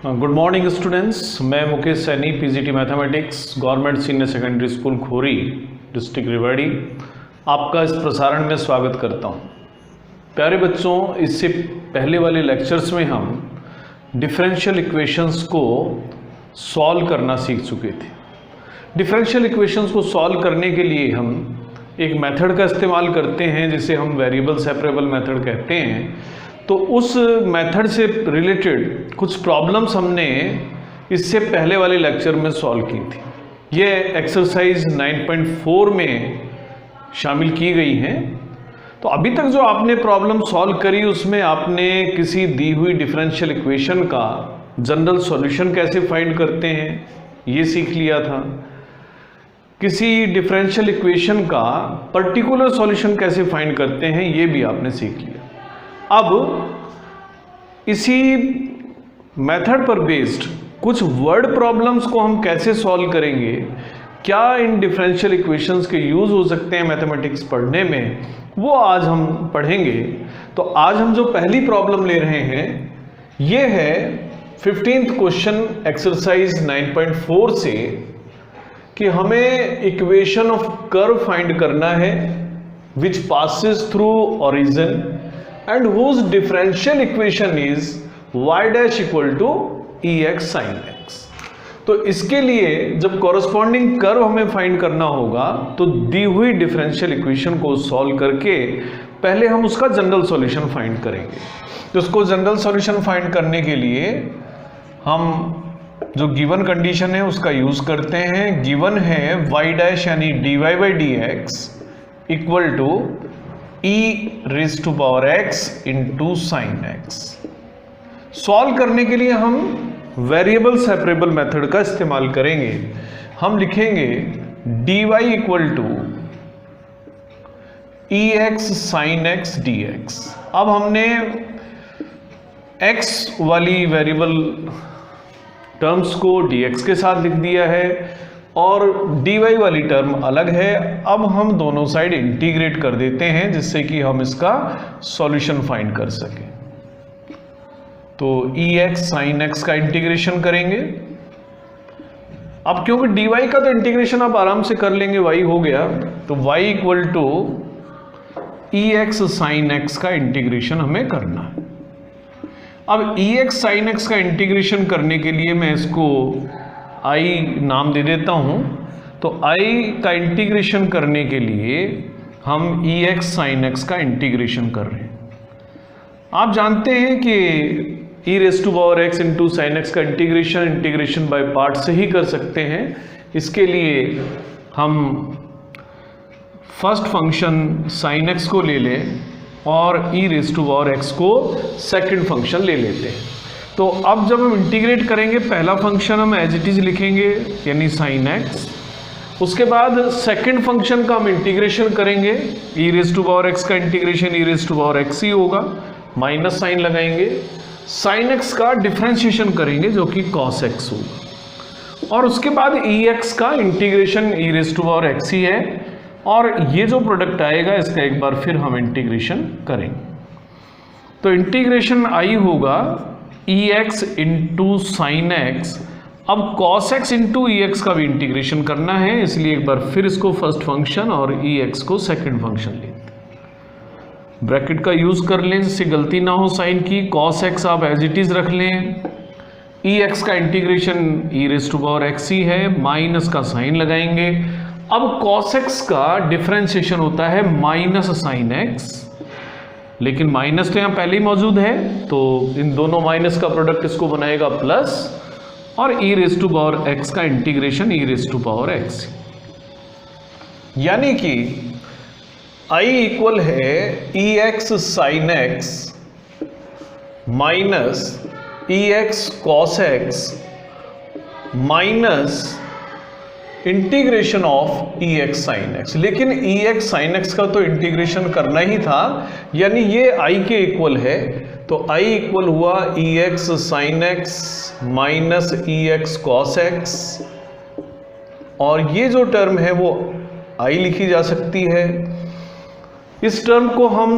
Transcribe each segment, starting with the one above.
Good morning students, मैं Mukesh Saini, PGT mathematics, government senior secondary school Khori, district Rewari, आपका इस प्रसारण में स्वागत करता हूं। प्यारे बच्चों, इससे पहले वाले लेक्चर्स में हम डिफरेंशियल इक्वेशंस को सॉल्व करना सीख चुके थे। डिफरेंशियल इक्वेशंस को सॉल्व करने के लिए हम एक मेथड का इस्तेमाल करते हैं जिसे हम वेरिएबल सेपरेबल मेथड कहते हैं। तो उस मेथड से रिलेटेड कुछ प्रॉब्लम्स हमने इससे पहले वाले लेक्चर में सॉल्व की थी। ये एक्सरसाइज 9.4 में शामिल की गई हैं। तो अभी तक जो आपने प्रॉब्लम सॉल्व करी उसमें आपने किसी दी हुई डिफरेंशियल इक्वेशन का जनरल सॉल्यूशन कैसे फाइंड करते हैं ये सीख लिया था। किसी डिफरेंशियल इक्वेशन का पर्टिकुलर सॉल्यूशन कैसे फाइंड करते हैं ये भी आपने सीख लिया। अब इसी मेथड पर बेस्ड कुछ वर्ड प्रॉब्लम्स को हम कैसे सॉल्व करेंगे, क्या इन डिफरेंशियल इक्वेशंस के यूज हो सकते हैं मैथमेटिक्स पढ़ने में, वो आज हम पढ़ेंगे। तो आज हम जो पहली प्रॉब्लम ले रहे हैं ये है 15th क्वेश्चन एक्सरसाइज 9.4 से कि हमें इक्वेशन ऑफ कर्व फाइंड करना है which passes through origin and whose differential equation is y dash equal to ex sin x। तो इसके लिए जब कॉरस्पॉन्डिंग कर्व हमें फाइंड करना होगा तो दी हुई डिफरेंशियल इक्वेशन को सॉल्व करके पहले हम उसका जनरल सॉल्यूशन फाइंड करेंगे। तो उसको जनरल सॉल्यूशन फाइंड करने के लिए हम जो गिवन कंडीशन है उसका यूज करते हैं। गिवन है y डैश यानी dy by dx equal to e raise to power x into sine x। Solve करने के लिए हम वेरिएबल सेपरेबल मेथड का इस्तेमाल करेंगे। हम लिखेंगे dy equal to ex sine x dx। अब हमने x वाली वेरिएबल टर्म्स को dx के साथ लिख दिया है और dy वाली टर्म अलग है। अब हम दोनों साइड इंटीग्रेट कर देते हैं जिससे कि हम इसका सॉल्यूशन फाइंड कर सकें। तो ex sin x का इंटीग्रेशन करेंगे। अब क्योंकि dy का तो इंटीग्रेशन आप आराम से कर लेंगे, y हो गया, तो y equal to ex sin x का इंटीग्रेशन हमें करना है। अब ex sin x का इंटीग्रेशन करने के लिए मैं इसको i नाम दे देता हूं। तो i का इंटीग्रेशन करने के लिए हम ex sin x का इंटीग्रेशन कर रहे हैं। आप जानते हैं कि e raise to power x into sine x का इंटीग्रेशन बाय पार्ट से ही कर सकते हैं। इसके लिए हम फर्स्ट फंक्शन sin x को ले लें और e raise to power x को सेकंड फंक्शन ले लेते हैं। तो अब जब हम इंटीग्रेट करेंगे पहला फंक्शन हम एज इट इज लिखेंगे यानी साइन x। उसके बाद सेकंड फंक्शन का हम इंटीग्रेशन करेंगे, e raise to power x का integration e raise to power x ही होगा, माइनस साइन लगाएंगे। साइन x का डिफरेंशिएशन करेंगे जो कि cos x होगा और उसके बाद ex का integration e raise to power x ही है और ये जो प्रोडक्ट आएगा इसका एक बार फिर हम इंटीग्रेशन करेंगे। तो इंटीग्रेशन i होगा ex इंटू साइन एक्स। अब cos x इंटू ex का भी इंटीग्रेशन करना है, इसलिए एक बार फिर इसको फर्स्ट फंक्शन और ex को सेकंड फंक्शन लेते हैं। ब्रैकेट का यूज कर लें जिससे गलती ना हो साइन की। cos x आप एज इट इज रख लें, ex का integration e raise to power x ही है, माइनस का साइन लगाएंगे। अब cos x का डिफरेंशिएशन होता है माइनस साइन x, लेकिन माइनस तो यहाँ पहले ही मौजूद है तो इन दोनों माइनस का प्रोडक्ट इसको बनाएगा प्लस और e raise to power x का integration e raise to power x। यानी कि i इक्वल है ex sin x minus ex cos x minus integration of ex sin x। लेकिन ex sin x का तो इंटीग्रेशन करना ही था, यानी ये i के इक्वल है। तो i इक्वल हुआ ex sin x minus ex cos x और ये जो टर्म है वो i लिखी जा सकती है। इस टर्म को हम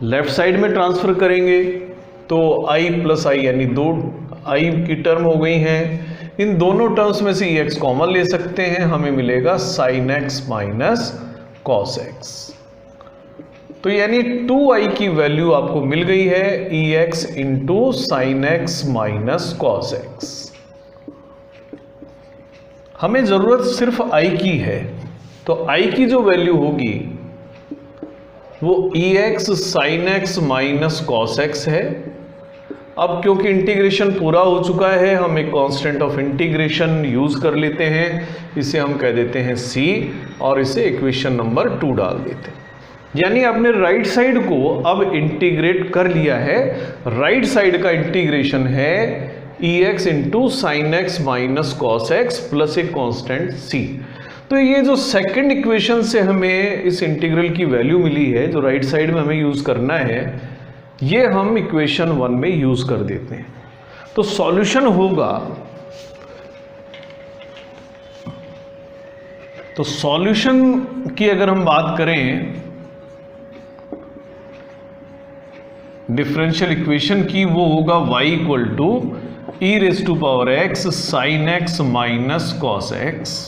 लेफ्ट साइड में ट्रांसफर करेंगे तो i प्लस आई यानी 2 i की टर्म हो गई हैं। इन दोनों टर्म्स में से ex कॉमन ले सकते हैं, हमें मिलेगा sin x minus cos x। तो यानी 2i की वैल्यू आपको मिल गई है ex into sine x minus cos x. हमें जरूरत सिर्फ i की है, तो i की जो वैल्यू होगी वो ex sign x minus cos x है। अब क्योंकि इंटीग्रेशन पूरा हो चुका है, हम एक कांस्टेंट ऑफ इंटीग्रेशन यूज कर लेते हैं, इसे हम कह देते हैं c और इसे इक्वेशन नंबर 2 डाल देते हैं। यानी आपने राइट साइड को अब इंटीग्रेट कर लिया है। राइट साइड का इंटीग्रेशन है ex into sine x minus cos x plus एक कांस्टेंट c। तो ये जो सेकंड इक्वेशन से हमें इस इंटीग्रल की वैल्यू मिली है, जो राइट साइड में हमें यूज करना है, ये हम इक्वेशन 1 में यूज कर देते हैं। तो सॉल्यूशन होगा, तो सॉल्यूशन की अगर हम बात करें डिफरेंशियल इक्वेशन की, वो होगा y equal to e raise to power x sine x minus cos x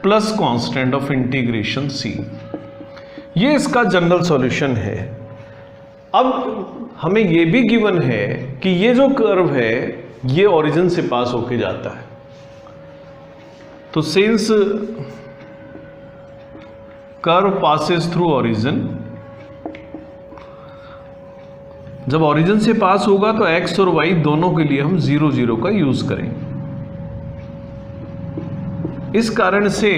plus constant of integration c। ये इसका जनरल सॉल्यूशन है। अब हमें ये भी गिवन है कि ये जो कर्व है ये ओरिजिन से पास होके जाता है। तो since curve passes through origin, जब ओरिजिन से पास होगा तो x और y दोनों के लिए हम 0 0 का यूज करेंगे। इस कारण से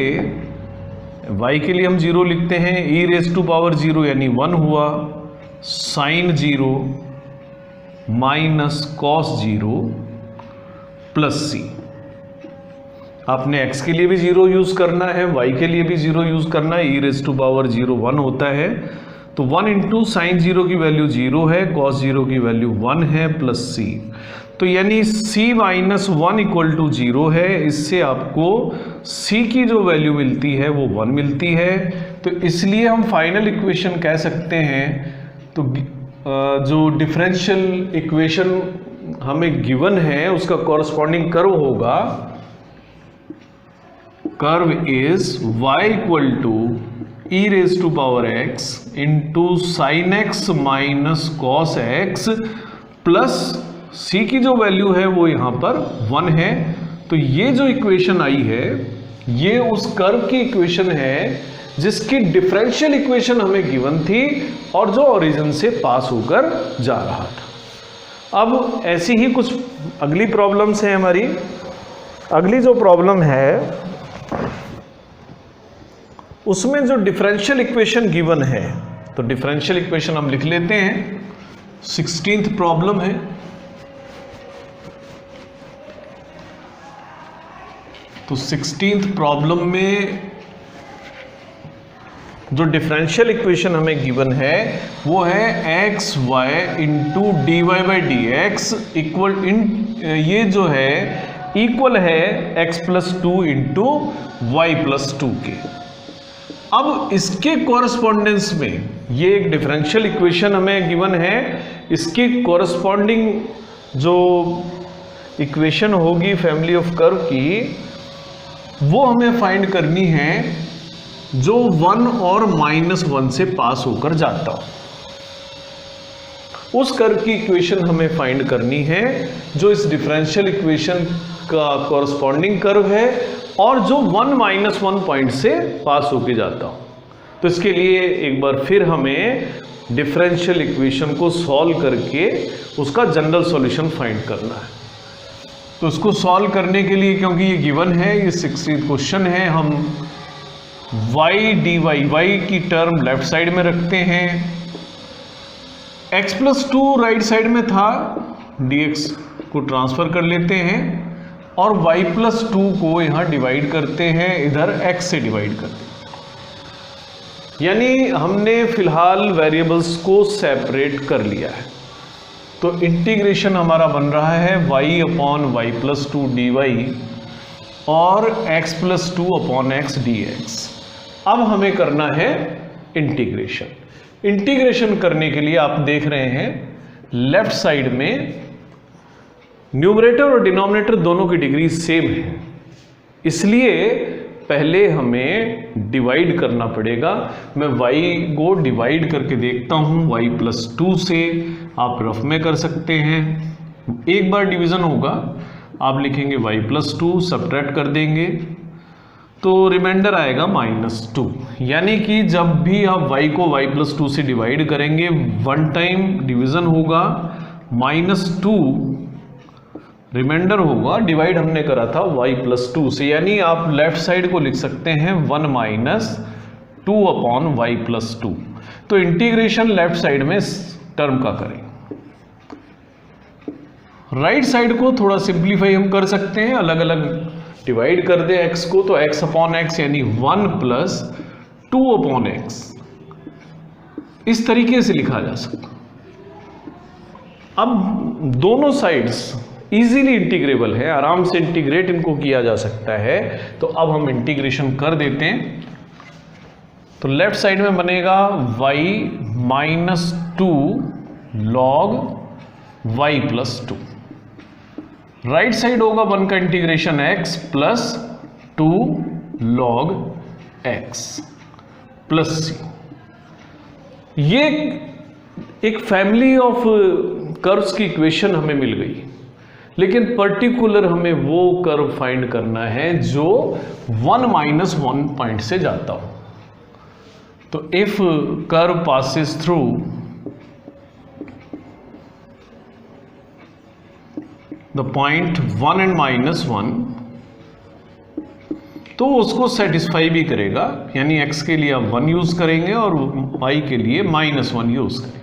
y के लिए हम 0 लिखते हैं, e रेज टू पावर 0 यानी 1 हुआ, sine 0 minus cos 0 plus c। आपने x के लिए भी 0 यूज करना है, y के लिए भी 0 यूज करना है। e रेज टू पावर 0 1 होता है, तो 1 इंटू साइन 0 की वैल्यू 0 है, कॉस 0 की वैल्यू 1 है प्लस c। तो यानी c माइनस 1 इक्वल टू 0 है। इससे आपको c की जो वैल्यू मिलती है वो 1 मिलती है। तो इसलिए हम फाइनल इक्वेशन कह सकते हैं, तो जो डिफरेंशियल इक्वेशन हमें गिवन है उसका कॉरस्पॉन्डिंग कर्व होगा, curve is y equal to e raise to power x into sine x minus cos x plus c की जो वैल्यू है वो यहाँ पर 1 है। तो ये जो इक्वेशन आई है ये उस कर्व की इक्वेशन है जिसकी डिफरेंशियल इक्वेशन हमें गिवन थी और जो ओरिजिन से पास होकर जा रहा था। अब ऐसी ही कुछ अगली प्रॉब्लम्स हैं हमारी। अगली जो प्रॉब्लम है उसमें जो डिफरेंशियल इक्वेशन गिवन है, तो डिफरेंशियल इक्वेशन हम लिख लेते हैं। 16th प्रॉब्लम है। तो 16th प्रॉब्लम में जो डिफरेंशियल इक्वेशन हमें गिवन है वो है x y into d y by d x equal इन, ये जो है इक्वल है x plus 2 into y plus 2 के। अब इसके कॉरस्पॉन्डेंस में ये एक डिफरेंशियल इक्वेशन हमें गिवन है, इसकी कॉरस्पॉन्डिंग जो इक्वेशन होगी फैमिली ऑफ कर्व की, वो हमें फाइंड करनी है जो 1 और -1 से पास होकर जाता हो। उस कर्व की इक्वेशन हमें फाइंड करनी है जो इस डिफरेंशियल इक्वेशन का कॉरस्पॉन्डिंग कर्व है और जो 1 -1 पॉइंट से पास होके जाता हो। तो इसके लिए एक बार फिर हमें डिफरेंशियल इक्वेशन को सॉल्व करके उसका जनरल सॉल्यूशन फाइंड करना है। तो इसको सॉल्व करने के लिए, क्योंकि ये गिवन है, ये 16th क्वेश्चन है, हम y dy y की टर्म लेफ्ट साइड में रखते हैं, x प्लस 2 राइट साइड में था, dx को ट्रांसफर कर लेते हैं और y प्लस 2 को यहाँ डिवाइड करते हैं, इधर x से डिवाइड करते हैं। यानी हमने फिलहाल वेरिएबल्स को सेपरेट कर लिया है। तो इंटीग्रेशन हमारा बन रहा है y upon y plus 2 d और x plus 2 upon x d x. अब हमें करना है इंटीग्रेशन। इंटीग्रेशन करने के लिए आप देख रहे हैं लेफ्ट साइड में न्यूमरेटर और डिनोमिनेटर दोनों की डिग्री सेम है, इसलिए पहले हमें डिवाइड करना पड़ेगा। मैं y को डिवाइड करके देखता हूं y+2 से, आप रफ में कर सकते हैं। एक बार डिवीजन होगा, आप लिखेंगे y+2, सब्ट्रैक्ट कर देंगे तो रिमाइंडर आएगा -2। यानी कि जब भी आप y को y+2 से डिवाइड करेंगे, वन टाइम डिवीजन होगा, -2 रिमाइंडर होगा, डिवाइड हमने करा था y+2 से। यानी आप लेफ्ट साइड को लिख सकते हैं 1 - 2/y+2। तो इंटीग्रेशन लेफ्ट साइड में टर्म का करें। राइट साइड को थोड़ा सिंप्लीफाई हम कर सकते हैं, अलग अलग डिवाइड कर दे x को, तो x/x यानी 1 + 2/x इस तरीके से लिखा जा सकता। अब दोनों साइड्स इजीली इंटीग्रेबल है, आराम से इंटीग्रेट इनको किया जा सकता है। तो अब हम इंटीग्रेशन कर देते हैं। तो लेफ्ट साइड में बनेगा y - 2 log y+2। Right side होगा 1 का integration x + 2 log x + c। ये एक फैमिली ऑफ कर्व्स की इक्वेशन हमें मिल गई, लेकिन पर्टिकुलर हमें वो कर्व फाइंड करना है जो 1 - 1 पॉइंट से जाता हो। तो if curve passes through the point 1 and -1, तो उसको सेटिस्फाई भी करेगा। यानी x के लिए आप 1 यूज करेंगे और y के लिए -1 यूज करेंगे।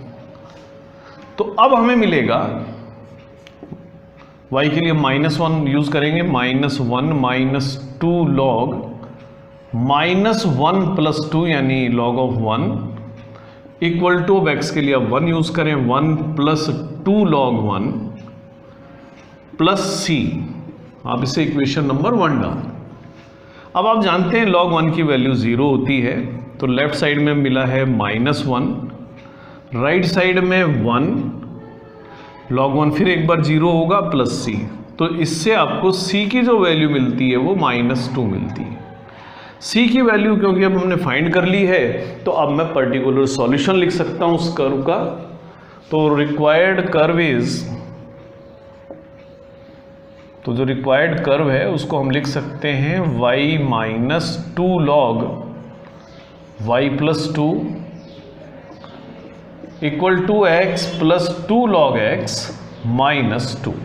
तो अब हमें मिलेगा y के लिए -1 यूज करेंगे, -1 - 2 log -1 + 2 यानी log of 1 इक्वल टू, अब x के लिए आप 1 यूज करें, 1 + 2 log 1 + c। आप इसे इक्वेशन नंबर 1 डाल। अब आप जानते हैं log 1 की वैल्यू 0 होती है, तो लेफ्ट साइड में मिला है -1, राइट साइड में 1, log 1 फिर एक बार 0 होगा +c। तो इससे आपको c की जो वैल्यू मिलती है वो -2 मिलती है। c की वैल्यू क्योंकि अब हमने फाइंड कर ली है, तो अब मैं पर्टिकुलर सॉल्यूशन लिख सकता हूं उस कर्व का। तो रिक्वायर्ड कर्व इज, तो जो रिक्वायर्ड कर्व है उसको हम लिख सकते हैं y - 2 log y+2 equal to x + 2 log x - 2।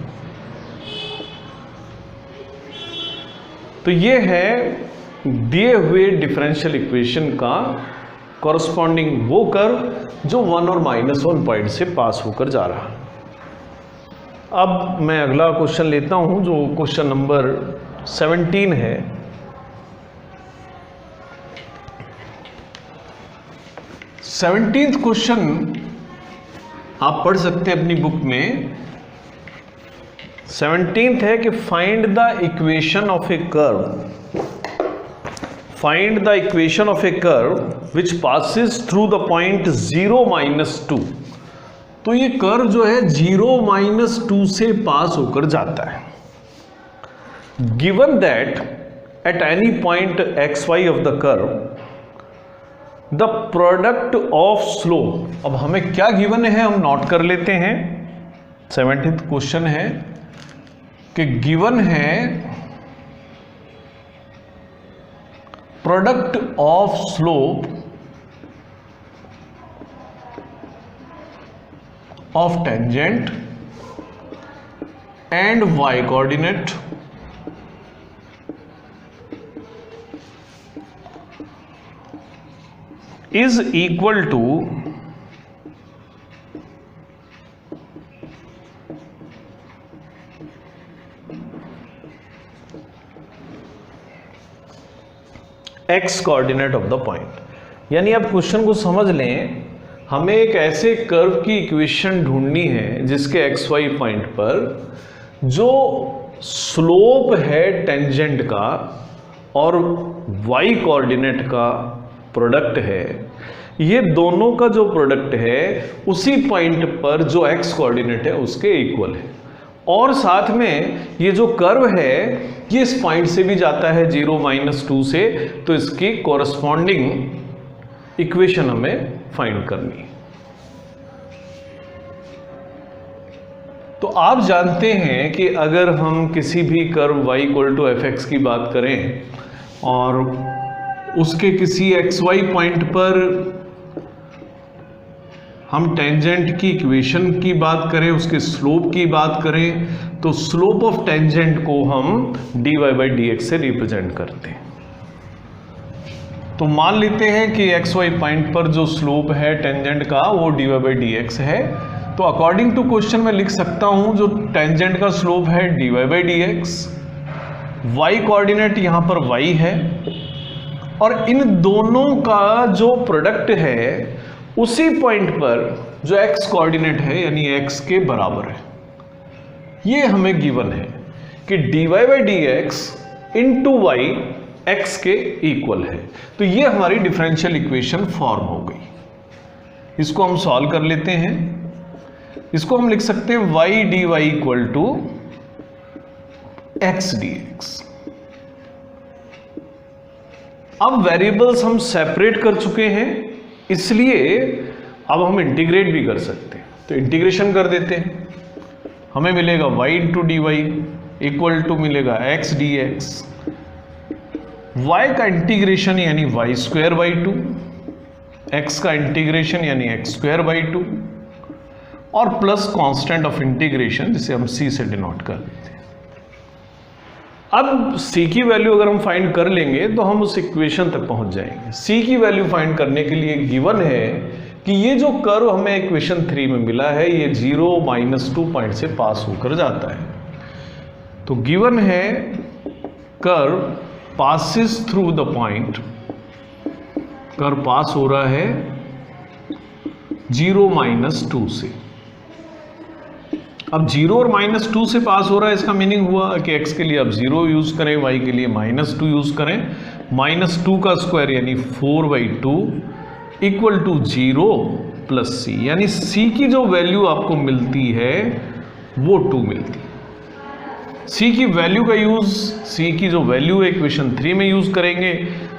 तो ये है दिए हुए डिफरेंशियल इक्वेशन का कॉरस्पॉन्डिंग वो कर्व जो 1 और -1 पॉइंट से पास होकर जा रहा है। अब मैं अगला क्वेश्चन लेता हूं जो क्वेश्चन नंबर 17 है। सेवनटीन्थ क्वेश्चन आप पढ़ सकते हैं अपनी बुक में। 17th है कि find the equation of A curve, find the equation of A curve which passes through the point 0 - 2। तो ये कर्व जो है 0 - 2 से पास होकर जाता है। Given that at any point xy of the curve the product of slope. अब हमें क्या गिवन है हम नोट कर लेते हैं। 17th क्वेश्चन है कि गिवन है product of slope of tangent and y coordinate is equal to x coordinate of the point. यानी आप क्वेश्चन को समझ लें, हमें एक ऐसे कर्व की इक्वेशन ढूंढनी है जिसके xy पॉइंट पर जो स्लोप है टेंजेंट का और y कोऑर्डिनेट का प्रोडक्ट है, ये दोनों का जो प्रोडक्ट है उसी पॉइंट पर जो एक्स कोऑर्डिनेट है उसके इक्वल है, और साथ में ये जो कर्व है ये इस पॉइंट से भी जाता है 0 - 2 से, तो इसकी कॉरस्पॉन्डिंग इक्वेशन हमें फाइंड करनी है। तो आप जानते हैं कि अगर हम किसी भी कर्व y = fx की बात करें और उसके किसी xy पॉइंट पर हम टेंजेंट की इक्वेशन की बात करें, उसके स्लोप की बात करें, तो स्लोप ऑफ टेंजेंट को हम dy/dx से रिप्रेजेंट करते हैं। तो मान लेते हैं कि xy पॉइंट पर जो स्लोप है टेंजेंट का वो dy/dx है। तो अकॉर्डिंग टू क्वेश्चन मैं लिख सकता हूं जो टेंजेंट का स्लोप है dy/dx, y कोऑर्डिनेट यहां पर y है, और इन दोनों का जो प्रोडक्ट है उसी पॉइंट पर जो x कोऑर्डिनेट है यानी x के बराबर है। ये हमें गिवन है कि dy/dx × y x के इक्वल है। तो ये हमारी डिफरेंशियल इक्वेशन फॉर्म हो गई। इसको हम सॉल्व कर लेते हैं। इसको हम लिख सकते हैं y dy = x dx। अब वेरिएबल्स हम सेपरेट कर चुके हैं, इसलिए अब हम इंटीग्रेट भी कर सकते हैं। तो इंटीग्रेशन कर देते हैं, हमें मिलेगा y × dy = मिलेगा x dx। y का इंटीग्रेशन यानी y² / 2, x का इंटीग्रेशन यानी x²/2 और प्लस कांस्टेंट ऑफ इंटीग्रेशन जिसे हम c से डिनोट कर देते हैं। अब c की वैल्यू अगर हम फाइंड कर लेंगे तो हम उस इक्वेशन तक पहुंच जाएंगे। c की वैल्यू फाइंड करने के लिए गिवन है कि ये जो कर्व हमें इक्वेशन 3 में मिला है ये 0 - 2 पॉइंट से पास होकर जाता है। तो गिवन है curve passes through the point, curve pass हो रहा है 0 - 2 से। अब 0 और -2 से पास हो रहा है, इसका मीनिंग हुआ कि x के लिए अब 0 यूज करें, y के लिए -2 यूज करें। -2 का स्क्वायर यानी 4/2 = 0 + c, यानी c की जो वैल्यू आपको मिलती है वो 2 मिलती है। c की वैल्यू का यूज, c की जो वैल्यू है इक्वेशन 3 में यूज करेंगे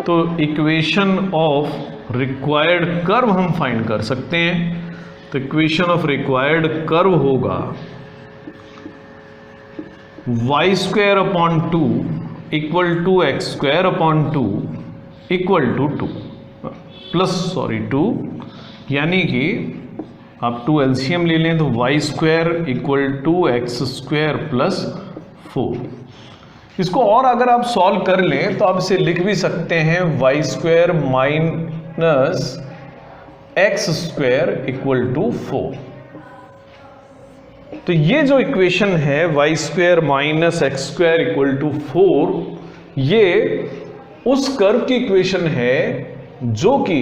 तो इक्वेशन ऑफ रिक्वायर्ड कर्व हम फाइंड कर सकते हैं। तो इक्वेशन ऑफ रिक्वायर्ड कर्व होगा y² / 2 = x² / 2 = 2, यानी कि आप 2 एलसीएम ले लें तो y² = x² + 4। इसको और अगर आप सॉल्व कर लें तो आप इसे लिख भी सकते हैं y² - x² = 4। तो ये जो इक्वेशन है y² - x² = 4, ये उस कर्व की इक्वेशन है जो कि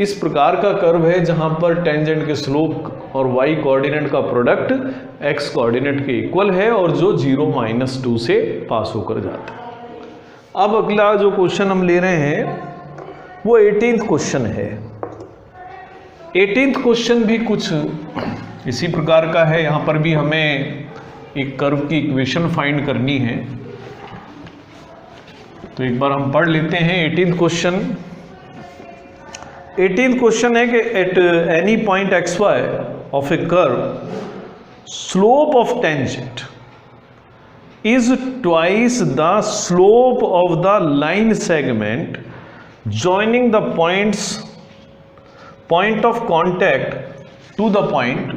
इस प्रकार का कर्व है जहां पर टेंजेंट के स्लोप और y कोऑर्डिनेट का प्रोडक्ट x कोऑर्डिनेट के इक्वल है और जो 0 - 2 से पास होकर जाता है। अब अगला जो क्वेश्चन हम ले रहे हैं वो 18th क्वेश्चन है। 18th क्वेश्चन भी कुछ इसी प्रकार का है। यहां पर भी हमें एक कर्व की इक्वेशन फाइंड करनी है। तो एक बार हम पढ़ लेते हैं 18th क्वेश्चन। 18th क्वेश्चन है कि at any point xy of A curve slope of tangent is twice the slope of the line segment joining the point of contact to the point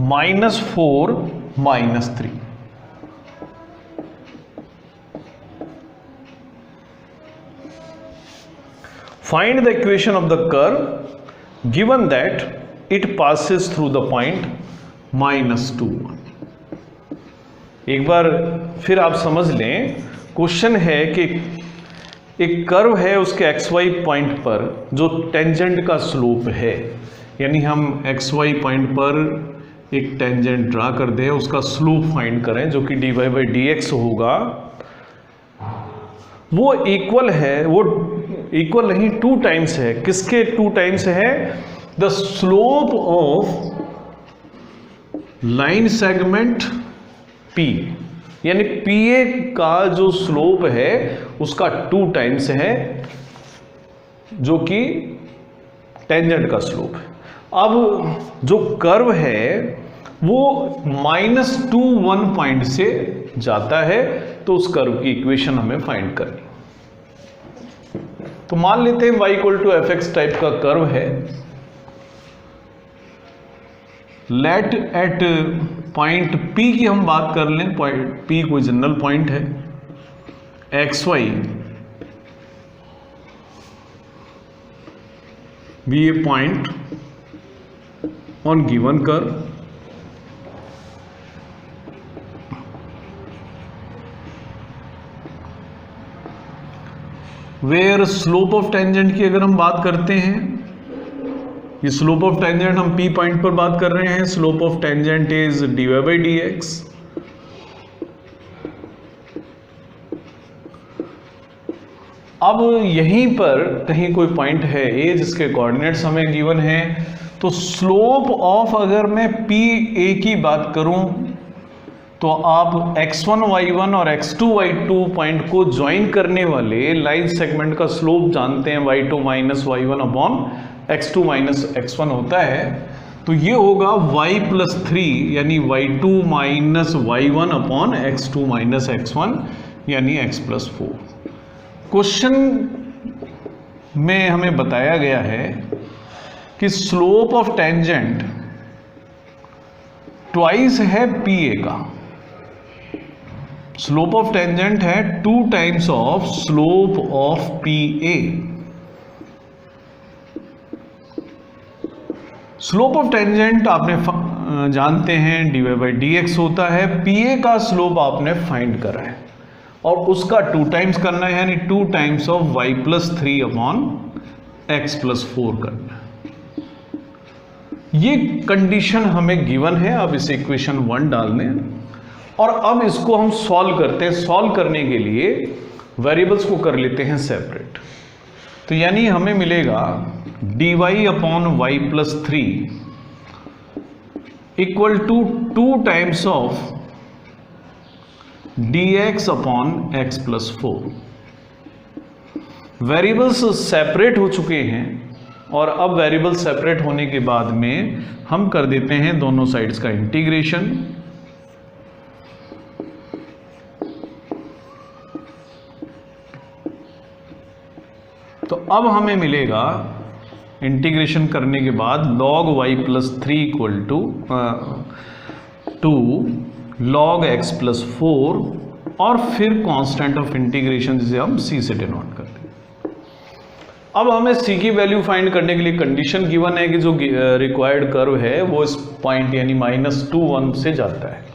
-4 - 3. Find the equation of the curve given that it passes through the point -2. एक बार फिर आप समझ लें, question है कि एक curve है, उसके xy पॉइंट पर जो टेंजेंट का स्लोप है, यानी हम xy पॉइंट पर एक टेंजेंट ड्रा कर दें, उसका स्लोप फाइंड करें जो कि dy/dx होगा। वो इक्वल है, वो इक्वल नहीं, 2 टाइम्स है। किसके 2 टाइम्स है? The slope of line segment P, यानी PA का जो स्लोप है उसका 2 टाइम्स है, जो कि टेंजेंट का स्लोप है। अब जो कर्व है वो -2 1 पॉइंट से जाता है, तो उस कर्व की इक्वेशन हमें फाइंड करनी। तो मान लेते हैं y = fx टाइप का कर्व है। लेट एट पॉइंट P की हम बात कर लें, पॉइंट P कोई जनरल पॉइंट है, xy be a point on given curve where slope of tangent की अगर हम बात करते हैं, ये स्लोप ऑफ टेंजेंट हम P पॉइंट पर बात कर रहे हैं, slope of tangent is dy/dx। अब यहीं पर कहीं कोई पॉइंट है A जिसके कोऑर्डिनेट्स हमें गिवन हैं, तो स्लोप ऑफ, अगर मैं PA की बात करूं तो आप x1 y1 और x2 y2 पॉइंट को ज्वाइन करने वाले लाइन सेगमेंट का स्लोप जानते हैं, y2 - y1 upon x2 - x1 होता है। तो ये होगा y+3 यानी y2 - y1 upon x2 - x1 यानी x+4। क्वेश्चन में हमें बताया गया है कि स्लोप ऑफ टेंजेंट ट्वाइस है PA का, स्लोप ऑफ टेंजेंट है 2 times of slope of PA। Slope of tangent आपने जानते हैं dy/dx होता है, PA का स्लोप आपने फाइंड करा है और उसका 2 टाइम्स करना है, यानी 2 times of y+3 upon x+4 करना है। ये कंडीशन हमें गिवन है। अब इसे इक्वेशन 1 डाल दें और अब इसको हम सॉल्व करते हैं। सॉल्व करने के लिए वेरिएबल्स को कर लेते हैं सेपरेट। तो यानी हमें मिलेगा dy/y+3 equal to 2 times of dx upon x+4। Variables separate हो चुके हैं और अब वेरिएबल सेपरेट होने के बाद में हम कर देते हैं दोनों साइड्स का इंटीग्रेशन। तो अब हमें मिलेगा इंटीग्रेशन करने के बाद log y+3 equal to 2 log x+4 और फिर कांस्टेंट ऑफ इंटीग्रेशन जिसे हम c से डिनोट करते हैं। अब हमें c की वैल्यू फाइंड करने के लिए कंडीशन गिवन है कि जो रिक्वायर्ड कर्व है वो इस पॉइंट यानी -2 1 से जाता है।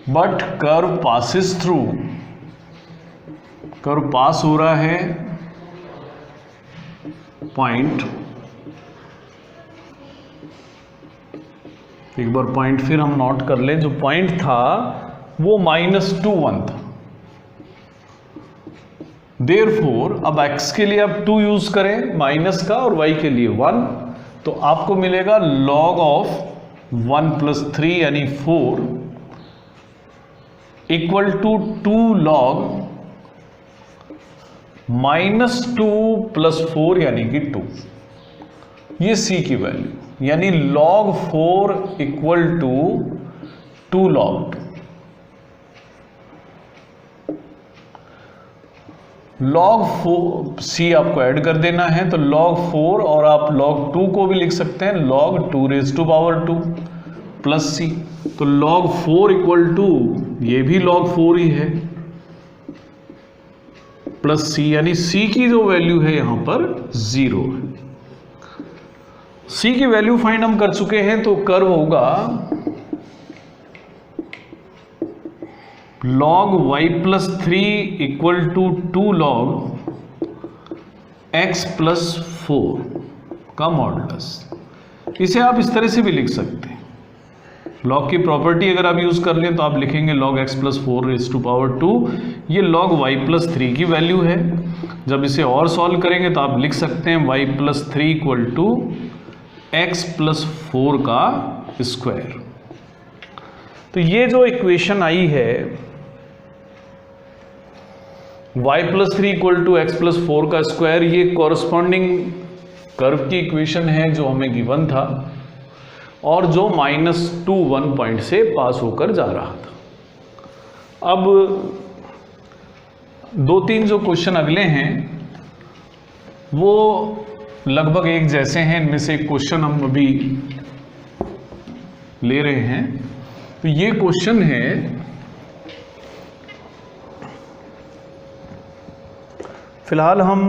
But curve passes through, curve pass हो रहा है पॉइंट, एक बार पॉइंट फिर हम नोट कर लें। जो पॉइंट था वो -2 1 था, देयरफॉर अब x के लिए आप 2 यूज करें माइनस का और y के लिए 1, तो आपको मिलेगा log ऑफ 1+3 यानी 4 इक्वल टू 2 log -2 + 4 यानी कि 2। ये c की वैल्यू यानी log 4 equal to 2 log 2। log 4 c आपको ऐड कर देना है, तो log 4 और आप log 2 को भी लिख सकते हैं log 2⁻² प्लस c। तो log 4 इक्वल टू, ये भी log 4 ही है, प्लस c, यानी c की जो वैल्यू है यहां पर 0 है। c की वैल्यू फाइंड हम कर चुके हैं, तो कर्व होगा log y+3 equal to 2 log x+4 का मॉडुलस। इसे आप इस तरह से भी लिख सकते हैं लॉग की प्रॉपर्टी अगर आप यूज़ कर लें तो आप लिखेंगे log x + 4 raised to power 2, ये log y + 3 की वैल्यू है। जब इसे और सॉल्व करेंगे तो आप लिख सकते हैं y + 3 = x + 4 का स्क्वायर। तो ये जो इक्वेशन आई है y + 3 = x + 4 का स्क्वायर, ये कॉरस्पॉन्डिंग कर्व की इक्वेशन है जो हमें गिवन था और जो -2 1 पॉइंट से पास होकर जा रहा था। अब 2-3 जो क्वेश्चन अगले हैं वो लगभग एक जैसे हैं। इनमें से एक क्वेश्चन हम अभी ले रहे हैं। तो ये क्वेश्चन है, फिलहाल हम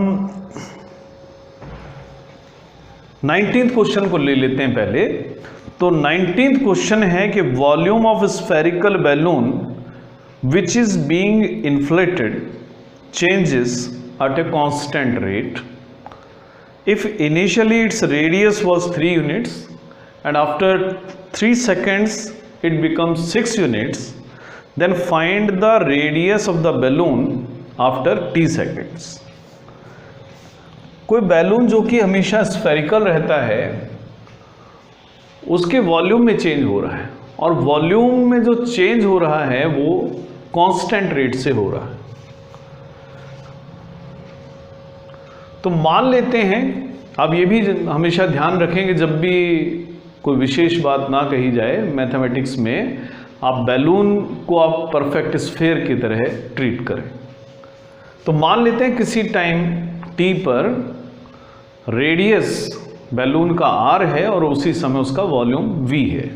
19th क्वेश्चन को ले लेते हैं पहले। तो 19th क्वेश्चन है कि volume of spherical balloon which is being inflated changes at a constant rate if initially its radius was 3 units and after 3 seconds it becomes 6 units, then find the radius of the balloon after t seconds। कोई balloon जो कि हमेशा spherical रहता है उसके volume में change हो रहा है, और वॉल्यूम में जो चेंज हो रहा है वो कांस्टेंट रेट से हो रहा है। तो मान लेते हैं, अब ये भी हमेशा ध्यान रखेंगे जब भी कोई विशेष बात ना कही जाए मैथमेटिक्स में, आप बैलून को आप परफेक्ट स्फीयर की तरह ट्रीट करें। तो मान लेते हैं किसी टाइम t पर रेडियस बैलून का r है और उसी समय उसका वॉल्यूम v है।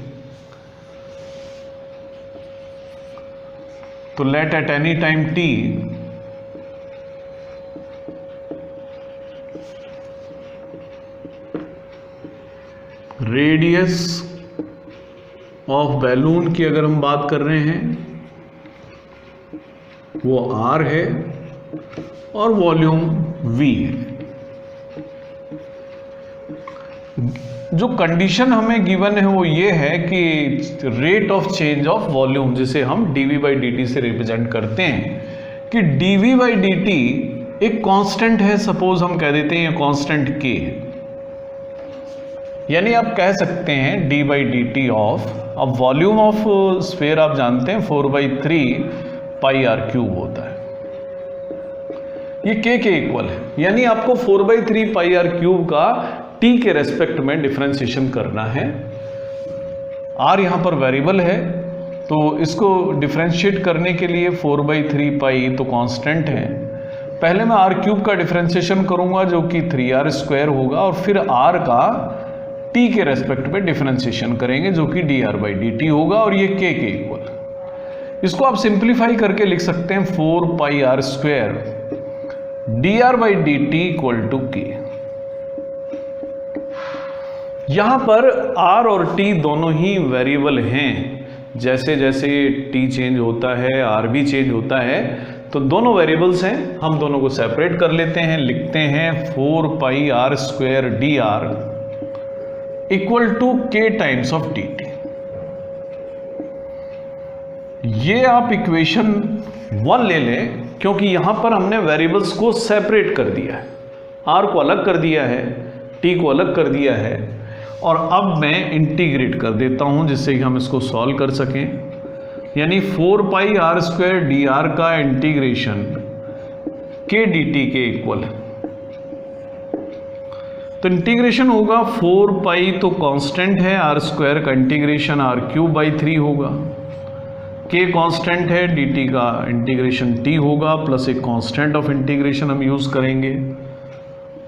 तो let at any time t radius of balloon की अगर हम बात कर रहे हैं वो r है और वॉल्यूम v है। जो कंडीशन हमें गिवन है वो ये है कि rate of change of volume, जिसे हम dv/dt से रिप्रेजेंट करते हैं, कि dv/dt एक कांस्टेंट है। सपोज हम कह देते हैं ये कांस्टेंट k है, यानी आप कह सकते हैं d/dt ऑफ, अब वॉल्यूम ऑफ स्फीयर आप जानते हैं 4/3 πr³ होता है, ये k के इक्वल है। यानी आपको 4/3 πr³ का t के रेस्पेक्ट में डिफरेंशिएशन करना है। r यहां पर वेरिएबल है तो इसको डिफरेंशिएट करने के लिए 4/3 पाई तो कांस्टेंट है। पहले मैं r³ का डिफरेंशिएशन करूंगा जो कि 3r² होगा, और फिर r का t के रेस्पेक्ट में डिफरेंशिएशन करेंगे जो कि dr/dt होगा, और ये k के इक्वल। इसको आप सिंप्लीफाई करके लिख सकते हैं 4πr² dr/dt = k। यहां पर r और t दोनों ही वेरिएबल हैं। जैसे जैसे t चेंज होता है r भी चेंज होता है, तो दोनों वेरिएबल्स हैं। हम दोनों को सेपरेट कर लेते हैं, लिखते हैं 4πr² dr = k times of dt। ये आप इक्वेशन 1 ले लें, क्योंकि यहां पर हमने वेरिएबल्स को सेपरेट कर दिया है, r को अलग कर दिया है, t को अलग कर दिया है। और अब मैं इंटीग्रेट कर देता हूं जिससे कि हम इसको सॉल्व कर सकें। यानी 4πr² dr का इंटीग्रेशन k dt के इक्वल है। तो इंटीग्रेशन होगा 4π तो कांस्टेंट है, r² का इंटीग्रेशन r³/3 होगा, k कांस्टेंट है, dt का इंटीग्रेशन t होगा, प्लस एक कांस्टेंट ऑफ इंटीग्रेशन हम यूज करेंगे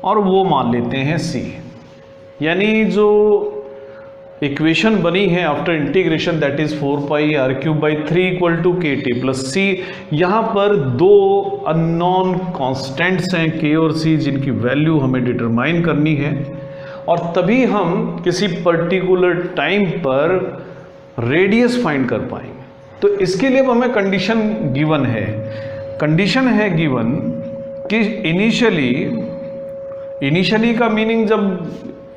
और वो मान लेते हैं c। यानी जो इक्वेशन बनी है after integration that is 4πr³/3 = kt + c। यहाँ पर दो अननोन कांस्टेंट्स हैं k और c जिनकी वैल्यू हमें डिटरमाइन करनी है, और तभी हम किसी पर्टिकुलर टाइम पर रेडियस फाइंड कर पाएंगे। तो इसके लिए अब हमें कंडीशन गिवन है। कंडीशन है गिवन कि इनिशियली का मीनिंग जब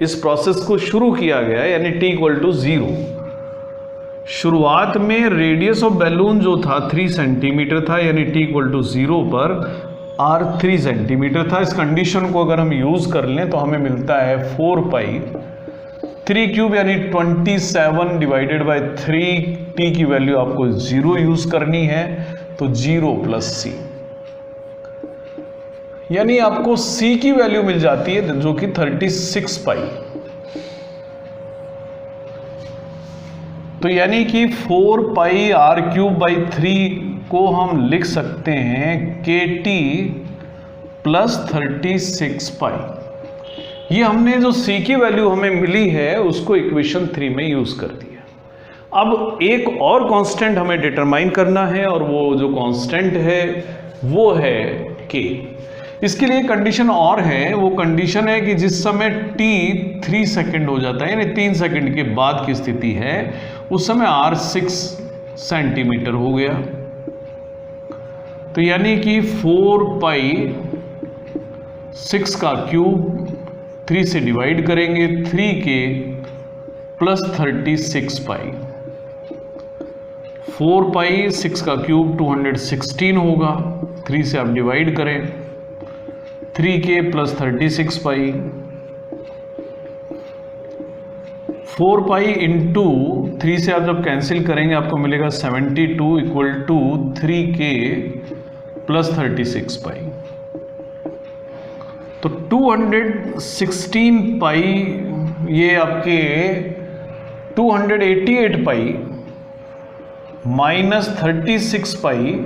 इस प्रोसेस को शुरू किया गया यानी t = 0, शुरुआत में रेडियस ऑफ बैलून जो था 3 सेंटीमीटर था, यानी t इक्वल टू 0 पर r 3 सेंटीमीटर था। इस कंडीशन को अगर हम यूज़ कर लें तो हमें मिलता है 4 पाई 3 क्यूब यानी 27 डिवाइडेड बाय 3, t की वैल्यू आपको 0 यूज़ करनी है, तो 0 प्लस c, यानी आपको c की वैल्यू मिल जाती है जो कि 36 पाई। तो यानी कि 4 पाई r क्यूब बाई 3 को हम लिख सकते हैं KT प्लस 36 पाई। ये हमने जो c की वैल्यू हमें मिली है उसको इक्वेशन 3 में यूज कर दिया। अब एक और कांस्टेंट हमें डिटरमाइन करना है और वो जो कांस्टेंट है वो है k। इसके लिए कंडीशन और है, वो कंडीशन है कि जिस समय t 3 सेकंड हो जाता है यानी 3 सेकंड के बाद की स्थिति है, उस समय r 6 सेंटीमीटर हो गया। तो यानी कि 4 पाई 6 का क्यूब 3 से डिवाइड करेंगे 3k प्लस 36 पाई। 4 पाई 6 का क्यूब 216 होगा, 3 से आप डिवाइड करें 3k प्लस 36 पाई। 4 पाई इंटू 3 से आप जब कैंसिल करेंगे आपको मिलेगा 72 इक्वल टू 3k प्लस 36 पाई। तो 216 पाई ये आपके 288 पाई माइनस 36 पाई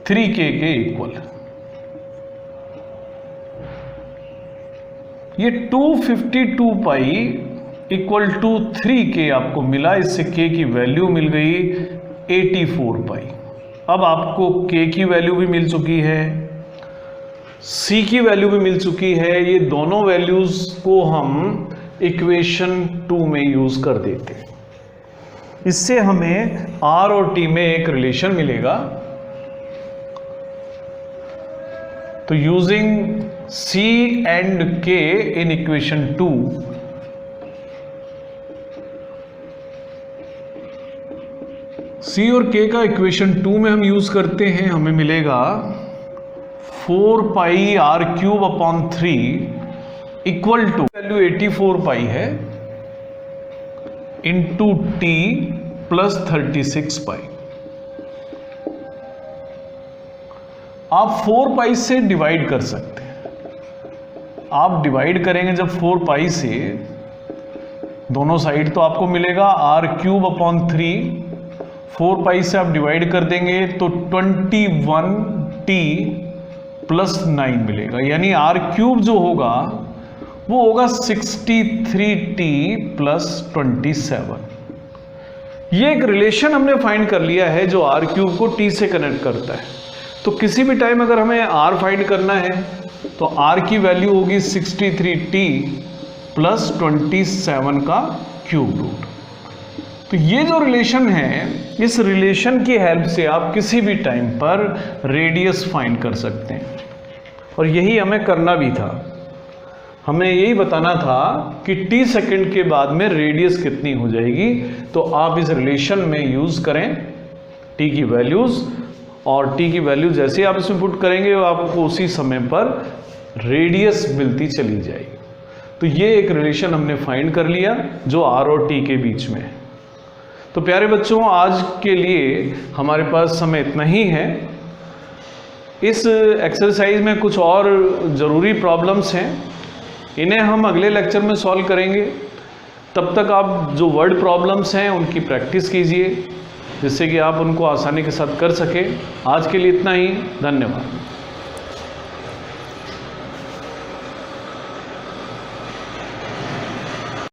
3k के इक्वल। ये 252 पाई इक्वल टू 3k आपको मिला, इससे k की वैल्यू मिल गई 84 पाई। अब आपको k की वैल्यू भी मिल चुकी है, c की वैल्यू भी मिल चुकी है। ये दोनों वैल्यूज को हम इक्वेशन 2 में यूज कर देते हैं। इससे हमें r और t में एक रिलेशन मिलेगा। तो using c and k in equation 2, c और k का इक्वेशन 2 में हम यूज करते हैं, हमें मिलेगा 4 pi r cube upon 3 equal to value 84 pi है इंटू t प्लस 36 पाई। आप 4 पाई से डिवाइड कर सकते हैं। आप डिवाइड करेंगे जब 4 पाई से दोनों साइड, तो आपको मिलेगा r क्यूब अपॉन 3। 4 पाई से आप डिवाइड कर देंगे तो 21t प्लस 9 मिलेगा, यानी r क्यूब जो होगा वो होगा 63t प्लस 27। ये एक रिलेशन हमने फाइंड कर लिया है जो r क्यूब को t से कनेक्ट करता है। तो किसी भी टाइम अगर हमें r फाइंड करना है तो r की वैल्यू होगी 63t प्लस 27 का क्यूब रूट। तो ये जो रिलेशन है, इस रिलेशन की हेल्प से आप किसी भी टाइम पर रेडियस फाइंड कर सकते हैं। और यही हमें करना भी था, हमें यही बताना था कि t सेकंड के बाद में रेडियस कितनी हो जाएगी। तो आप इस रिलेशन में यूज करें t की वैल्यूज, और t की वैल्यू जैसे आप इसमें पुट करेंगे आपको उसी समय पर रेडियस मिलती चली जाएगी। तो ये एक रिलेशन हमने फाइंड कर लिया जो r और t के बीच में है। तो प्यारे बच्चों, आज के लिए हमारे पास समय इतना ही है। इस एक्सरसाइज में कुछ और ज़रूरी प्रॉब्लम्स हैं, इन्हें हम अगले लेक्चर में सॉल्व करेंगे। तब तक आप जो वर्ड प्रॉब्लम्स हैं उनकी प्रैक्टिस कीजिए, जिससे कि आप उनको आसानी के साथ कर सकें। आज के लिए इतना ही, धन्यवाद।